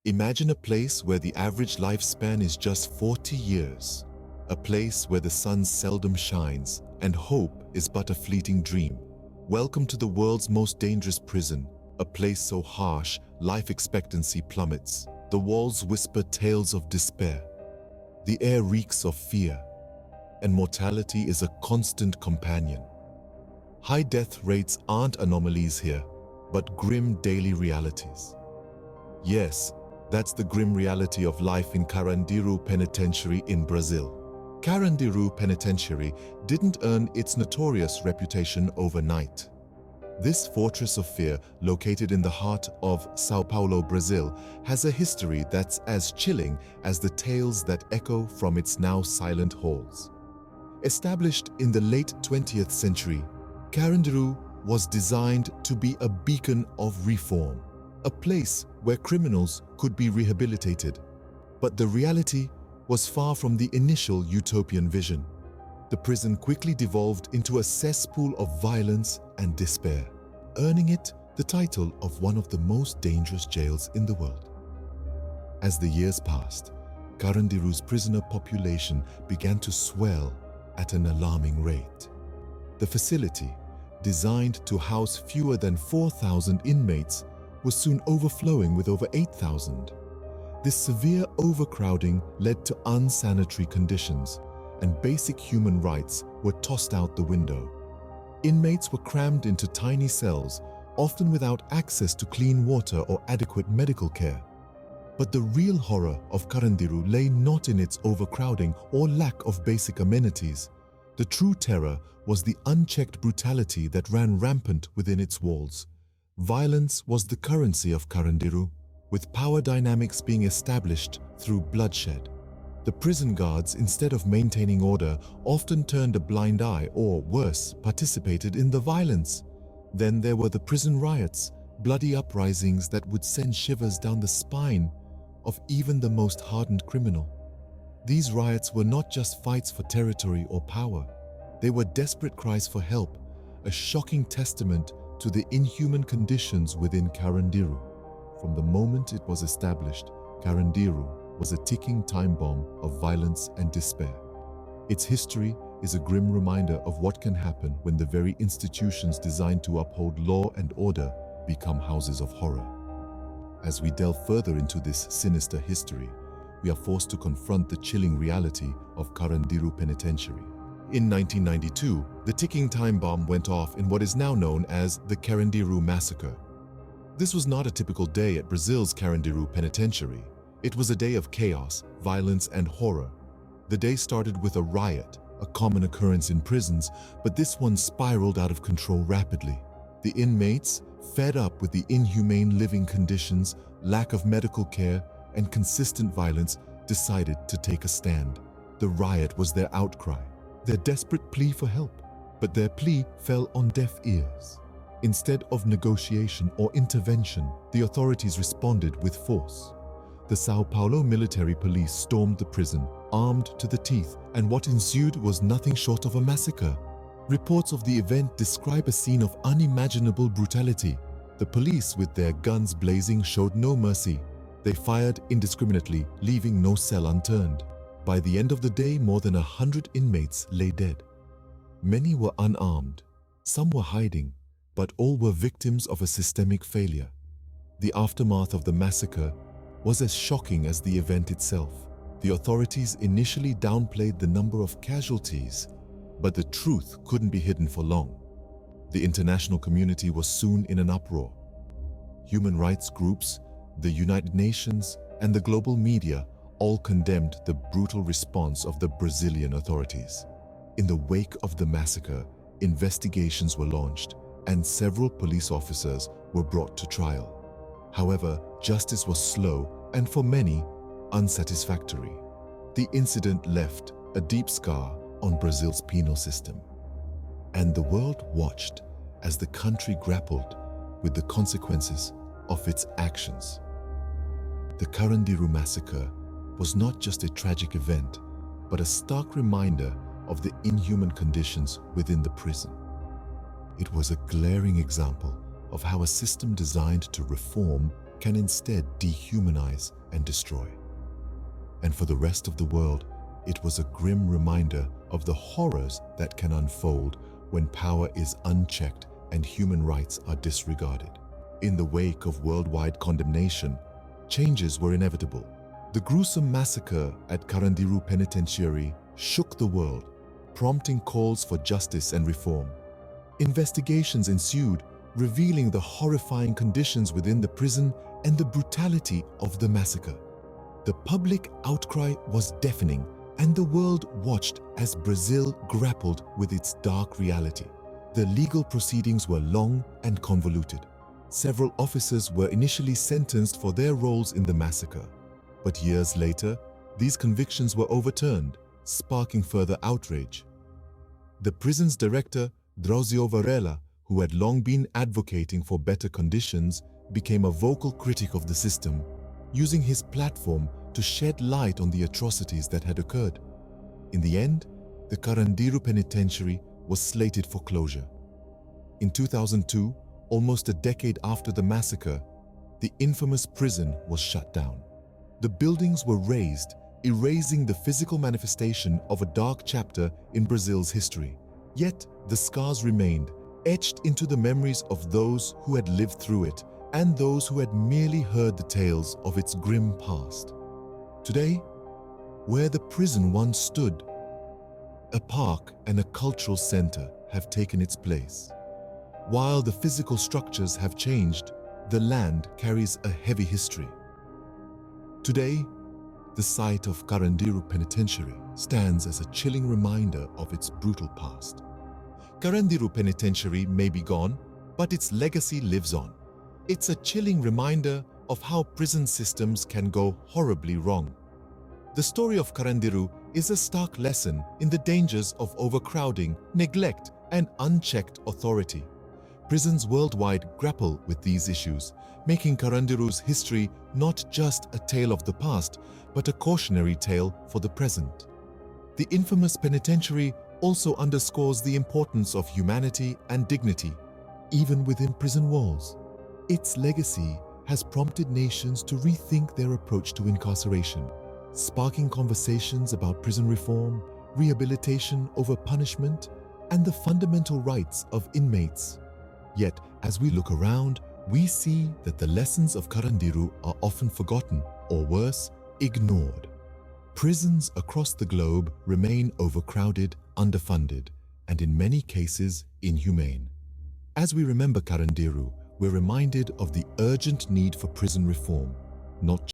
Imagine a place where the average lifespan is just 40 years. A place where the sun seldom shines and hope is but a fleeting dream. Welcome to the world's most dangerous prison, a place so harsh life expectancy plummets. The walls whisper tales of despair. The air reeks of fear, and mortality is a constant companion. High death rates aren't anomalies here, but grim daily realities. Yes, that's the grim reality of life in Carandiru Penitentiary in Brazil. Carandiru Penitentiary didn't earn its notorious reputation overnight. This fortress of fear, located in the heart of São Paulo, Brazil, has a history that's as chilling as the tales that echo from its now silent halls. Established in the late 20th century, Carandiru was designed to be a beacon of reform, a place where criminals could be rehabilitated. But the reality was far from the initial utopian vision. The prison quickly devolved into a cesspool of violence and despair, earning it the title of one of the most dangerous jails in the world. As the years passed, Carandiru's prisoner population began to swell at an alarming rate. The facility, designed to house fewer than 4,000 inmates, was soon overflowing with over 8,000. This severe overcrowding led to unsanitary conditions, and basic human rights were tossed out the window. Inmates were crammed into tiny cells, often without access to clean water or adequate medical care. But the real horror of Carandiru lay not in its overcrowding or lack of basic amenities. The true terror was the unchecked brutality that ran rampant within its walls. Violence was the currency of Carandiru, with power dynamics being established through bloodshed. The prison guards, instead of maintaining order, often turned a blind eye or, worse, participated in the violence. Then there were the prison riots, bloody uprisings that would send shivers down the spine of even the most hardened criminal. These riots were not just fights for territory or power. They were desperate cries for help, a shocking testament to the inhuman conditions within Carandiru. From the moment it was established, Carandiru was a ticking time bomb of violence and despair. Its history is a grim reminder of what can happen when the very institutions designed to uphold law and order become houses of horror. As we delve further into this sinister history, we are forced to confront the chilling reality of Carandiru Penitentiary. In 1992, the ticking time bomb went off in what is now known as the Carandiru Massacre. This was not a typical day at Brazil's Carandiru Penitentiary. It was a day of chaos, violence, and horror. The day started with a riot, a common occurrence in prisons, but this one spiraled out of control rapidly. The inmates, fed up with the inhumane living conditions, lack of medical care, and consistent violence, decided to take a stand. The riot was their outcry, their desperate plea for help, but their plea fell on deaf ears. Instead of negotiation or intervention, the authorities responded with force. The São Paulo military police stormed the prison, armed to the teeth, and what ensued was nothing short of a massacre. Reports of the event describe a scene of unimaginable brutality. The police, with their guns blazing, showed no mercy. They fired indiscriminately, leaving no cell unturned. By the end of the day, more than 100 inmates lay dead. Many were unarmed, some were hiding, but all were victims of a systemic failure. The aftermath of the massacre was as shocking as the event itself. The authorities initially downplayed the number of casualties, but the truth couldn't be hidden for long. The international community was soon in an uproar. Human rights groups, the United Nations, and the global media all condemned the brutal response of the Brazilian authorities. In the wake of the massacre, investigations were launched, and several police officers were brought to trial. However, justice was slow and, for many, unsatisfactory. The incident left a deep scar on Brazil's penal system, and the world watched as the country grappled with the consequences of its actions. The Carandiru massacre was not just a tragic event, but a stark reminder of the inhuman conditions within the prison. It was a glaring example of how a system designed to reform can instead dehumanize and destroy. And for the rest of the world, it was a grim reminder of the horrors that can unfold when power is unchecked and human rights are disregarded. In the wake of worldwide condemnation, changes were inevitable. The gruesome massacre at Carandiru Penitentiary shook the world, prompting calls for justice and reform. Investigations ensued, revealing the horrifying conditions within the prison and the brutality of the massacre. The public outcry was deafening, and the world watched as Brazil grappled with its dark reality. The legal proceedings were long and convoluted. Several officers were initially sentenced for their roles in the massacre. But years later, these convictions were overturned, sparking further outrage. The prison's director, Drauzio Varela, who had long been advocating for better conditions, became a vocal critic of the system, using his platform to shed light on the atrocities that had occurred. In the end, the Carandiru Penitentiary was slated for closure. In 2002, almost a decade after the massacre, the infamous prison was shut down. The buildings were razed, erasing the physical manifestation of a dark chapter in Brazil's history. Yet, the scars remained, etched into the memories of those who had lived through it and those who had merely heard the tales of its grim past. Today, where the prison once stood, a park and a cultural center have taken its place. While the physical structures have changed, the land carries a heavy history. Today, the site of Carandiru Penitentiary stands as a chilling reminder of its brutal past. Carandiru Penitentiary may be gone, but its legacy lives on. It's a chilling reminder of how prison systems can go horribly wrong. The story of Carandiru is a stark lesson in the dangers of overcrowding, neglect, and unchecked authority. Prisons worldwide grapple with these issues, making Carandiru's history not just a tale of the past, but a cautionary tale for the present. The infamous penitentiary also underscores the importance of humanity and dignity, even within prison walls. Its legacy has prompted nations to rethink their approach to incarceration, sparking conversations about prison reform, rehabilitation over punishment, and the fundamental rights of inmates. Yet, as we look around, we see that the lessons of Carandiru are often forgotten, or worse, ignored. Prisons across the globe remain overcrowded, underfunded, and in many cases, inhumane. As we remember Carandiru, we're reminded of the urgent need for prison reform, not